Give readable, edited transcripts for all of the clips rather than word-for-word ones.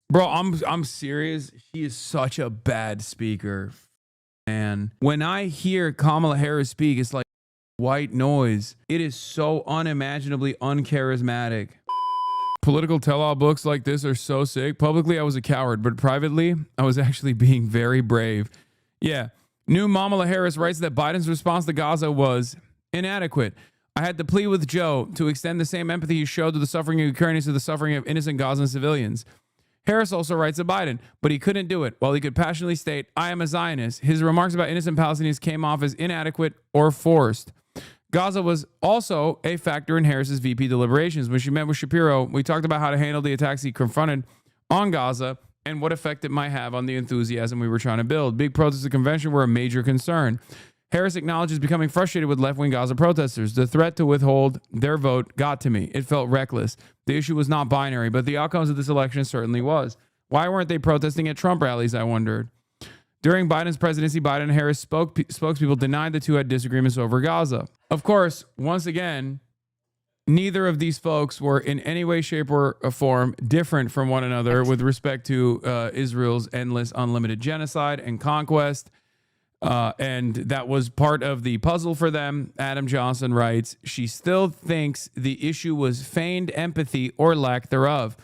Bro, I'm serious. She is such a bad speaker. Man, when I hear Kamala Harris speak, it's like white noise. It is so unimaginably uncharismatic. Political tell-all books like this are so sick. Publicly, I was a coward, but privately, I was actually being very brave. Yeah. New Kamala Harris writes that Biden's response to Gaza was inadequate. I had to plead with Joe to extend the same empathy he showed to the suffering of Ukrainians to the suffering of innocent Gazan civilians. Harris also writes to Biden, but he couldn't do it. While he could passionately state, I am a Zionist, his remarks about innocent Palestinians came off as inadequate or forced. Gaza was also a factor in Harris's VP deliberations. When she met with Shapiro, we talked about how to handle the attacks he confronted on Gaza and what effect it might have on the enthusiasm we were trying to build. Big protests at the convention were a major concern. Harris acknowledges becoming frustrated with left-wing Gaza protesters. The threat to withhold their vote got to me. It felt reckless. The issue was not binary, but the outcomes of this election certainly was. Why weren't they protesting at Trump rallies, I wondered. During Biden's presidency, Biden and Harris spokespeople denied the two had disagreements over Gaza. Of course, once again, neither of these folks were in any way, shape, or form different from one another with respect to Israel's endless, unlimited genocide and conquest. And that was part of the puzzle for them. Adam Johnson writes, she still thinks the issue was feigned empathy or lack thereof.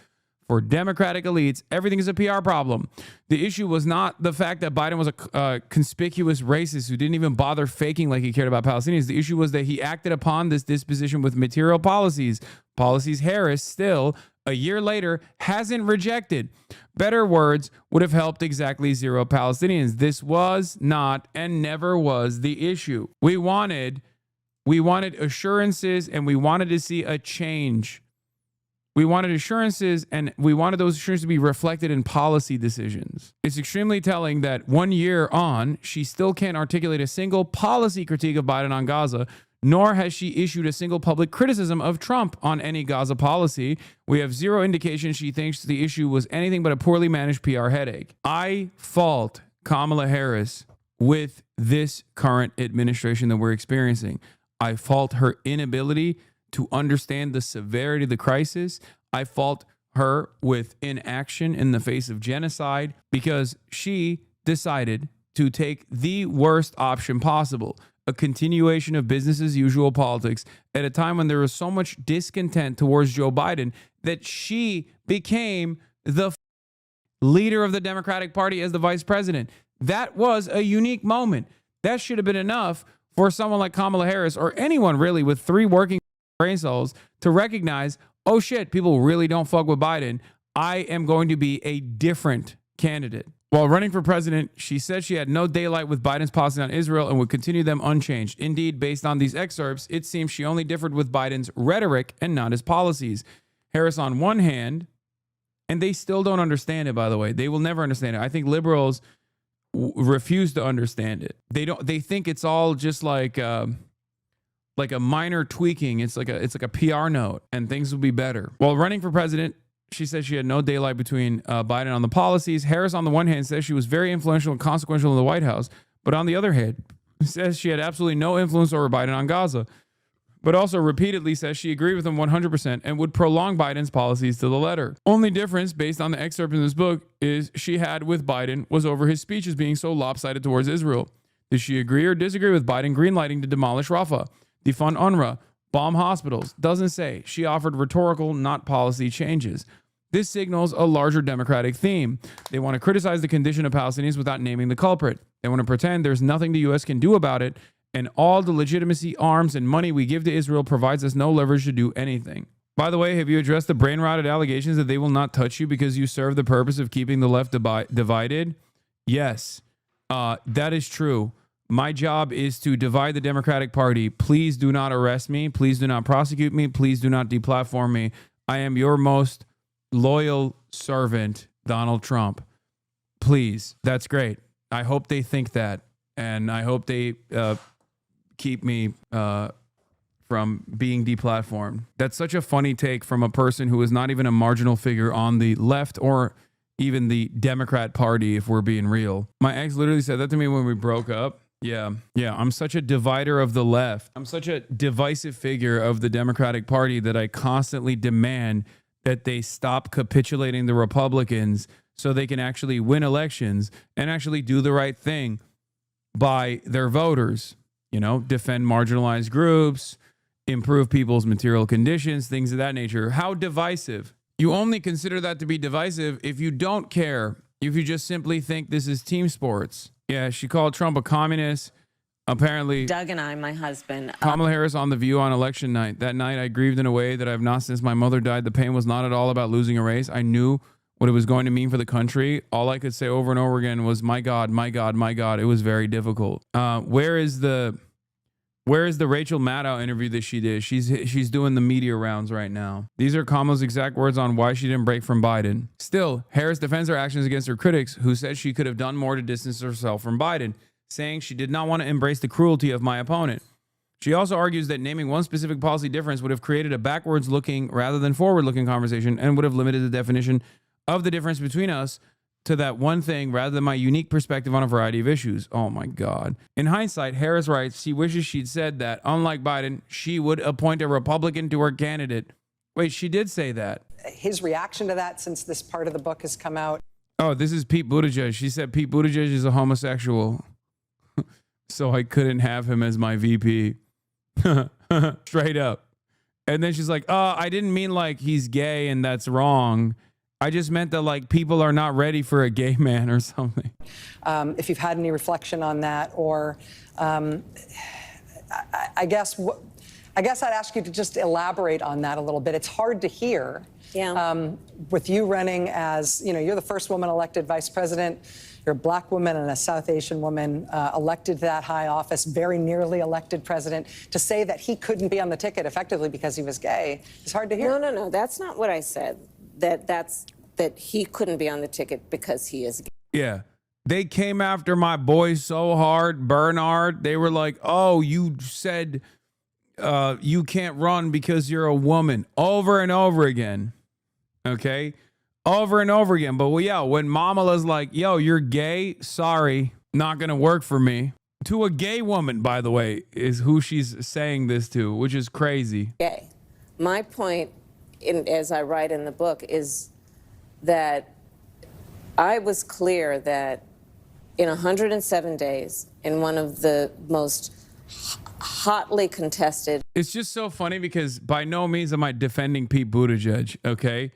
For Democratic elites, everything is a PR problem. The issue was not the fact that Biden was a conspicuous racist who didn't even bother faking like he cared about Palestinians. The issue was that he acted upon this disposition with material policies. Policies Harris still, a year later, hasn't rejected. Better words would have helped exactly zero Palestinians. This was not and never was the issue. We wanted assurances and we wanted to see a change. We wanted assurances, and we wanted those assurances to be reflected in policy decisions. It's extremely telling that 1 year on, she still can't articulate a single policy critique of Biden on Gaza, nor has she issued a single public criticism of Trump on any Gaza policy. We have zero indication she thinks the issue was anything but a poorly managed PR headache. I fault Kamala Harris with this current administration that we're experiencing. I fault her inability to understand the severity of the crisis. I fault her with inaction in the face of genocide because she decided to take the worst option possible, a continuation of business as usual politics at a time when there was so much discontent towards Joe Biden that she became the leader of the Democratic Party as the vice president. That was a unique moment. That should have been enough for someone like Kamala Harris or anyone really with three working brain cells to recognize, oh shit, people really don't fuck with Biden. I am going to be a different candidate. While running for president, she said she had no daylight with Biden's policy on Israel and would continue them unchanged. Indeed, based on these excerpts, it seems she only differed with Biden's rhetoric and not his policies. Harris, on one hand, and they still don't understand it, by the way. They will never understand it. I think liberals refuse to understand it. They think it's all just like a minor tweaking. It's like a PR note and things will be better. While running for president, she said she had no daylight between Biden on the policies. Harris, on the one hand, says she was very influential and consequential in the White House, but on the other hand, says she had absolutely no influence over Biden on Gaza, but also repeatedly says she agreed with him 100% and would prolong Biden's policies to the letter. Only difference, based on the excerpt in this book, is she had with Biden was over his speeches being so lopsided towards Israel. Did she agree or disagree with Biden greenlighting to demolish Rafah, defund UNRWA, bomb hospitals? Doesn't say. She offered rhetorical, not policy changes. This signals a larger Democratic theme. They want to criticize the condition of Palestinians without naming the culprit. They want to pretend there's nothing the U.S. can do about it, and all the legitimacy, arms, and money we give to Israel provides us no leverage to do anything. By the way, have you addressed the brain-rotted allegations that they will not touch you because you serve the purpose of keeping the left divided? Yes, that is true. My job is to divide the Democratic Party. Please do not arrest me. Please do not prosecute me. Please do not deplatform me. I am your most loyal servant, Donald Trump. Please. That's great. I hope they think that. And I hope they keep me from being deplatformed. That's such a funny take from a person who is not even a marginal figure on the left or even the Democrat Party, if we're being real. My ex literally said that to me when we broke up. Yeah, I'm such a divider of the left. I'm such a divisive figure of the Democratic Party that I constantly demand that they stop capitulating the Republicans so they can actually win elections and actually do the right thing by their voters, you know, defend marginalized groups, improve people's material conditions, things of that nature. How divisive. You only consider that to be divisive if you don't care, if you just simply think this is team sports. Yeah, she called Trump a communist. Apparently, Doug and I, my husband. Kamala Harris on The View on election night. That night, I grieved in a way that I have not since my mother died. The pain was not at all about losing a race. I knew what it was going to mean for the country. All I could say over and over again was, my God, my God, my God. It was very difficult. Where is the Rachel Maddow interview that she did? She's doing the media rounds right now. These are Kamala's exact words on why she didn't break from Biden. Still, Harris defends her actions against her critics, who said she could have done more to distance herself from Biden, saying she did not want to embrace the cruelty of my opponent. She also argues that naming one specific policy difference would have created a backwards-looking rather than forward-looking conversation and would have limited the definition of the difference between us to that one thing rather than my unique perspective on a variety of issues. Oh my God. In hindsight, Harris writes she wishes she'd said that, unlike Biden, she would appoint a Republican to her candidate. Wait, she did say that. His reaction to that since this part of the book has come out. Oh, this is Pete Buttigieg. She said Pete Buttigieg is a homosexual, so I couldn't have him as my VP. Straight up. And then she's like, I didn't mean like he's gay and that's wrong. I just meant that like people are not ready for a gay man or something. If you've had any reflection on that, or I guess I'd ask you to just elaborate on that a little bit. It's hard to hear. Yeah. With you running as, you know, you're the first woman elected vice president. You're a black woman and a South Asian woman elected to that high office, very nearly elected president. To say that he couldn't be on the ticket effectively because he was gay is hard to hear. No. That's not what I said. That he couldn't be on the ticket because he is gay. Yeah. They came after my boy so hard, Bernard. They were like, oh, you said you can't run because you're a woman, over and over again. Okay? Over and over again. But well, yeah, when Mamala's like, yo, you're gay, sorry, not gonna work for me. To a gay woman, by the way, is who she's saying this to, which is crazy. Gay. My point, as I write in the book, is that I was clear that in 107 days, in one of the most hotly contested. It's just so funny because by no means am I defending Pete Buttigieg, okay?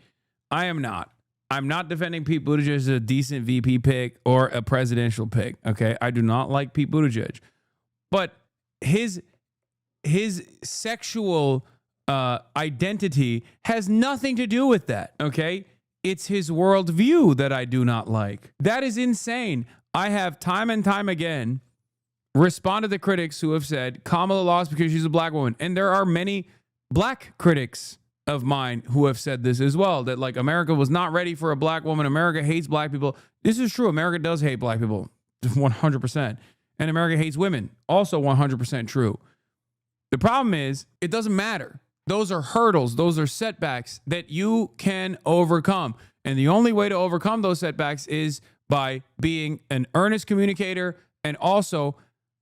I am not. I'm not defending Pete Buttigieg as a decent VP pick or a presidential pick, okay? I do not like Pete Buttigieg. But his sexual identity has nothing to do with that, okay? It's his worldview that I do not like. That is insane. I have time and time again responded to critics who have said Kamala lost because she's a black woman. And there are many black critics of mine who have said this as well, that like America was not ready for a black woman. America hates black people. This is true. America does hate black people 100%. And America hates women, also 100% true. The problem is it doesn't matter. Those are hurdles. Those are setbacks that you can overcome. And the only way to overcome those setbacks is by being an earnest communicator and also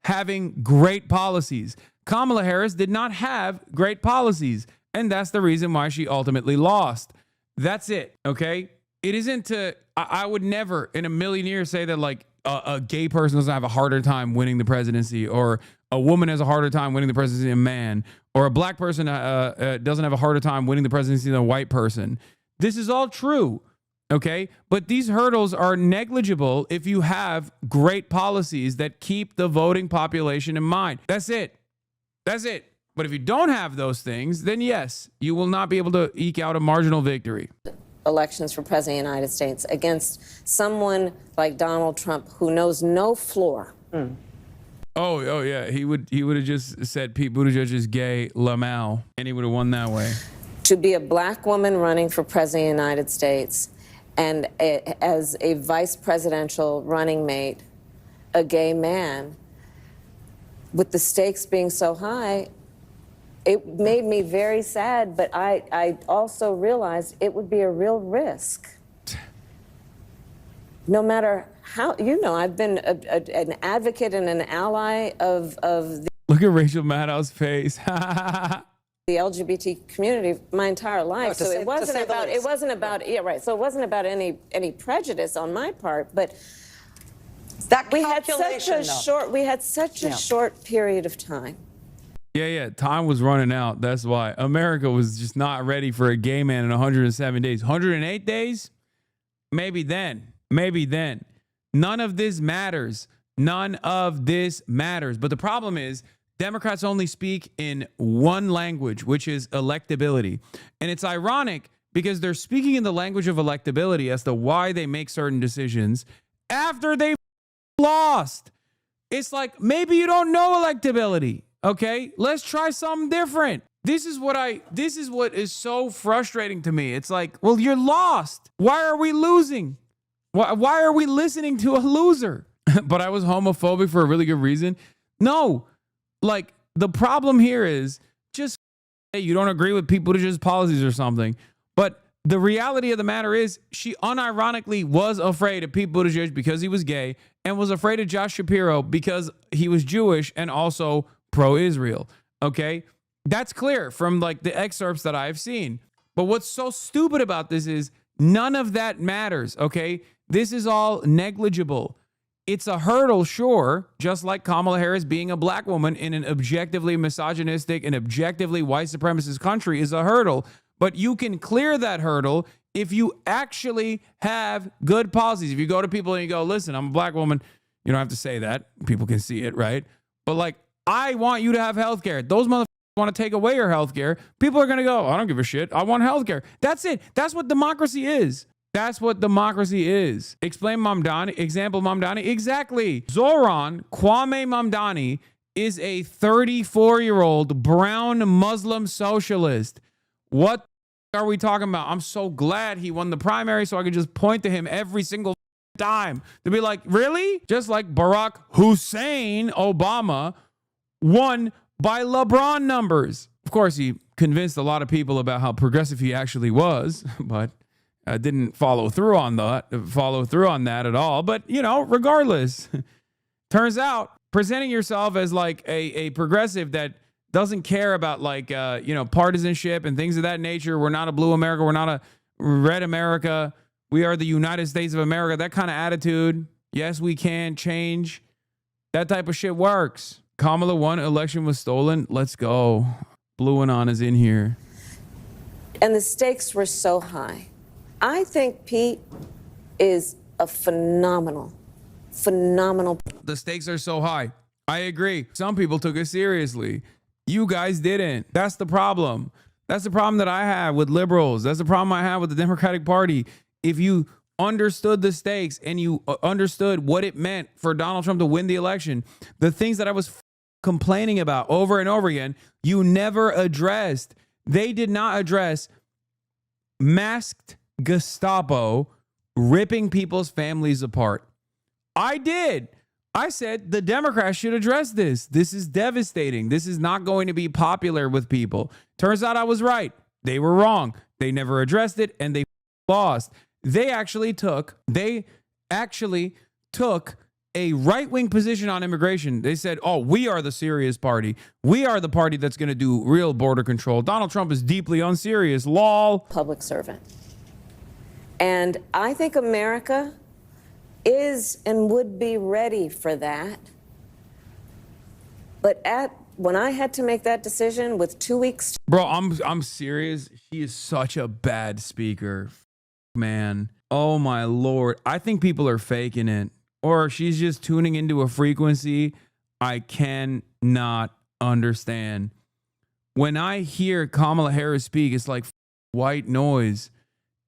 having great policies. Kamala Harris did not have great policies, and that's the reason why she ultimately lost. That's it, okay? It isn't to, I would never in a million years say that like a gay person doesn't have a harder time winning the presidency, or a woman has a harder time winning the presidency than a man, or a black person doesn't have a harder time winning the presidency than a white person. This is all true. Okay, but these hurdles are negligible if you have great policies that keep the voting population in mind. That's it. That's it. But if you don't have those things, then yes, you will not be able to eke out a marginal victory. Elections for president of the United States against someone like Donald Trump who knows no floor. Oh yeah, he would have just said Pete Buttigieg is gay, Lamau, and he would have won that way. To be a black woman running for president of the United States, and as a vice presidential running mate, a gay man, with the stakes being so high, it made me very sad, but I also realized it would be a real risk. No matter how, I've been an advocate and an ally of the. Look at Rachel Maddow's face. the LGBT community my entire life, to so say- it to wasn't say the about. It least. wasn't about. Yeah, right. So it wasn't about any prejudice on my part, but That we had such calculation, a though. short. We had such a Yeah. short period of time. Yeah. Time was running out. That's why America was just not ready for a gay man in 107 days. 108 days? Maybe then. Maybe then. None of this matters. None of this matters. But the problem is, Democrats only speak in one language, which is electability. And it's ironic because they're speaking in the language of electability as to why they make certain decisions after they've lost. It's like, maybe you don't know electability. Okay, let's try something different. This is what is so frustrating to me. It's like, well, you're lost. Why are we losing? Why are we listening to a loser? But I was homophobic for a really good reason. No, like the problem here is just, hey, you don't agree with people to just policies or something. But the reality of the matter is she unironically was afraid of Pete Buttigieg because he was gay and was afraid of Josh Shapiro because he was Jewish and also pro-Israel. Okay, that's clear from like the excerpts that I've seen. But what's so stupid about this is none of that matters. Okay, this is all negligible. It's a hurdle, sure, just like Kamala Harris being a black woman in an objectively misogynistic and objectively white supremacist country is a hurdle. But you can clear that hurdle if you actually have good policies. If you go to people and you go, listen, I'm a black woman, you don't have to say that. People can see it, right? But like, I want you to have health care. Those motherfuckers want to take away your health care. People are going to go, I don't give a shit. I want health care. That's it. That's what democracy is. That's what democracy is. Explain Mamdani. Example Mamdani. Exactly. Zoran Kwame Mamdani is a 34-year-old brown Muslim socialist. What are we talking about? I'm so glad he won the primary so I could just point to him every single time to be like, really? Just like Barack Hussein Obama won by LeBron numbers. Of course, he convinced a lot of people about how progressive he actually was, but didn't follow through on that at all. But, you know, regardless, turns out presenting yourself as like a progressive that doesn't care about like, partisanship and things of that nature. We're not a blue America. We're not a red America. We are the United States of America. That kind of attitude. Yes, we can change. That type of shit works. Kamala won. Election was stolen. Let's go. Blue Anon is in here. And the stakes were so high. I think Pete is a phenomenal. The stakes are so high. I agree. Some people took it seriously. You guys didn't. That's the problem. That's the problem that I have with liberals. That's the problem I have with the Democratic Party. If you understood the stakes and you understood what it meant for Donald Trump to win the election, the things that I was complaining about over and over again, you never addressed. They did not address masked Gestapo ripping people's families apart. I did. I said the Democrats should address this. This is devastating. This is not going to be popular with people. Turns out I was right. They were wrong. They never addressed it and they lost. They actually took a right-wing position on immigration. They said, oh, we are the serious party. We are the party that's going to do real border control. Donald Trump is deeply unserious. Lol. Public servant. And I think America is and would be ready for that. But when I had to make that decision with 2 weeks. Bro, I'm serious. She is such a bad speaker. Man. Oh my Lord. I think people are faking it. Or she's just tuning into a frequency I cannot understand. When I hear Kamala Harris speak, it's like white noise.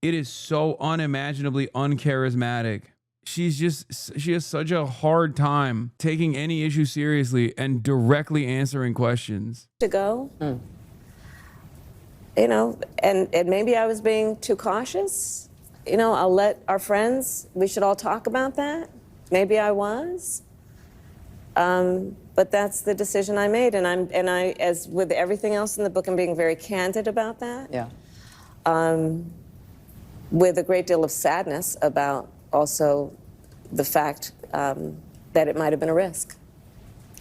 It is so unimaginably uncharismatic. She has such a hard time taking any issue seriously and directly answering questions. To go, you know, and maybe I was being too cautious. You know, I'll let our friends, we should all talk about that. Maybe I was. But that's the decision I made. And I, as with everything else in the book, I'm being very candid about that. Yeah. With a great deal of sadness about also the fact that it might have been a risk.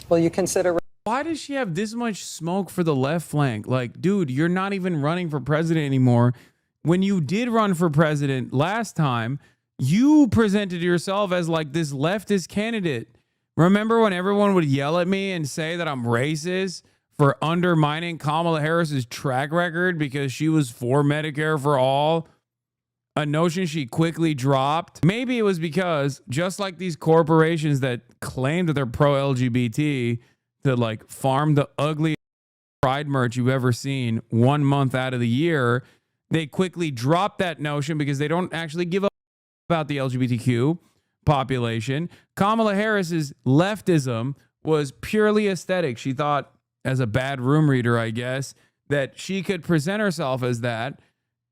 Will you consider Why does she have this much smoke for the left flank? Like, dude, you're not even running for president anymore. When you did run for president last time, you presented yourself as like this leftist candidate. Remember when everyone would yell at me and say that I'm racist for undermining Kamala Harris's track record because she was for Medicare for all? A notion she quickly dropped. Maybe it was because, just like these corporations that claim that they're pro-LGBT, to like farm the ugliest pride merch you've ever seen 1 month out of the year, they quickly dropped that notion because they don't actually give a about the LGBTQ population. Kamala Harris's leftism was purely aesthetic. She thought, as a bad room reader, I guess, that she could present herself as that.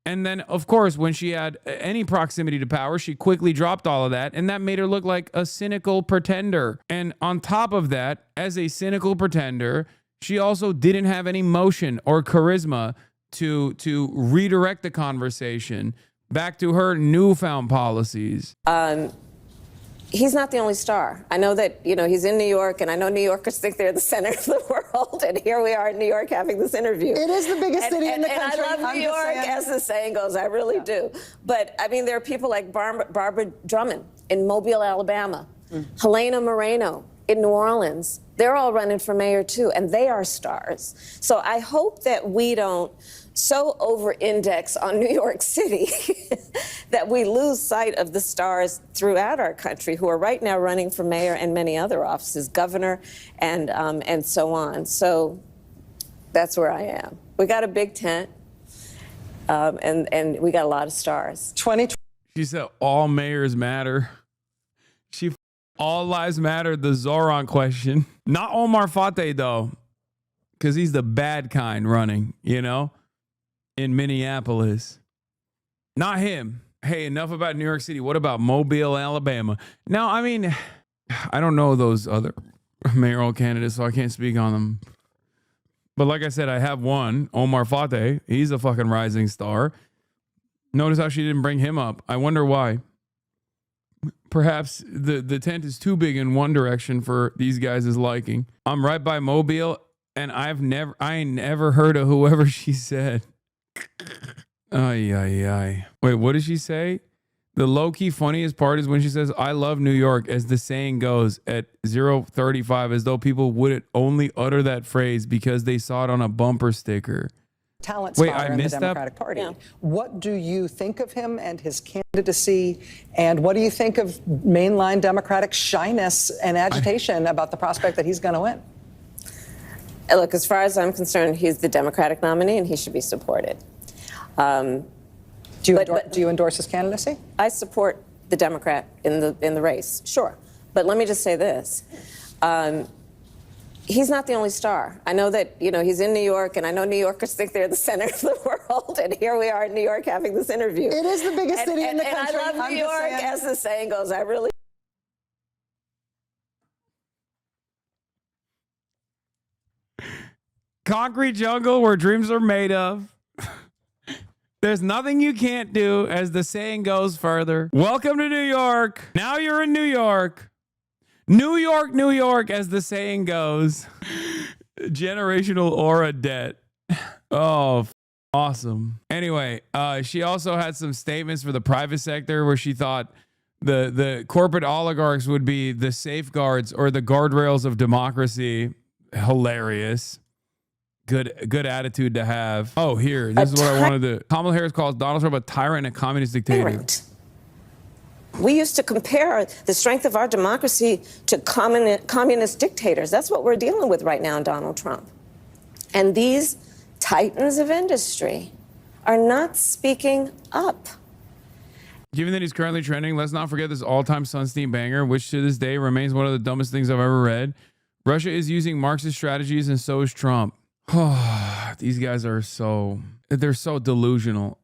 And then, of course, when she had any proximity to power, she quickly dropped all of that. And that made her look like a cynical pretender. And on top of that, as a cynical pretender, she also didn't have any motion or charisma to redirect the conversation back to her newfound policies. He's not the only star. I know that, he's in New York, and I know New Yorkers think they're the center of the world, and here we are in New York having this interview. It is the biggest city in the country. And I love New York, as the saying goes. I really do. But, I mean, there are people like Barbara Drummond in Mobile, Alabama, Helena Moreno in New Orleans. They're all running for mayor, too, and they are stars. So I hope that we don't so over-index on New York City that we lose sight of the stars throughout our country who are right now running for mayor and many other offices, governor, and so on. So that's where I am. We got a big tent, and we got a lot of stars. She said all mayors matter. All lives matter, the Zoran question. Not Omar Fateh, though, because he's the bad kind running, in Minneapolis. Not him. Hey, enough about New York City. What about Mobile, Alabama? Now, I mean, I don't know those other mayoral candidates, so I can't speak on them. But like I said, I have one, Omar Fateh. He's a fucking rising star. Notice how she didn't bring him up. I wonder why. Perhaps the tent is too big in one direction for these guys' liking. I'm right by Mobile, and I ain't never heard of whoever she said. Ay. Wait, what did she say? The low-key funniest part is when she says, I love New York, as the saying goes, at 0:35, as though people wouldn't only utter that phrase because they saw it on a bumper sticker. Talent Wait, spotter I in the missed that? Democratic Party. Yeah. What do you think of him and his candidacy? And what do you think of mainline Democratic shyness and agitation about the prospect that he's going to win? Look, as far as I'm concerned, he's the Democratic nominee, and he should be supported. Do you endorse his candidacy? I support the Democrat in the race, sure. But let me just say this. He's not the only star. I know that, he's in New York, and I know New Yorkers think they're the center of the world, and here we are in New York having this interview. It is the biggest city in the country. And I love New York, as the saying goes. I really Concrete jungle where dreams are made of. There's nothing you can't do, as the saying goes further. Welcome to New York. Now you're in New York. New York, as the saying goes. Generational aura debt. Oh, awesome. Anyway, she also had some statements for the private sector where she thought the corporate oligarchs would be the safeguards or the guardrails of democracy. Hilarious. Good attitude to have. Oh, here. This is what I wanted to. Kamala Harris calls Donald Trump a tyrant and a communist dictator. We used to compare the strength of our democracy to communist dictators. That's what we're dealing with right now in Donald Trump. And these titans of industry are not speaking up. Given that he's currently trending, let's not forget this all-time Sunstein banger, which to this day remains one of the dumbest things I've ever read. Russia is using Marxist strategies, and so is Trump. These guys are they're so delusional.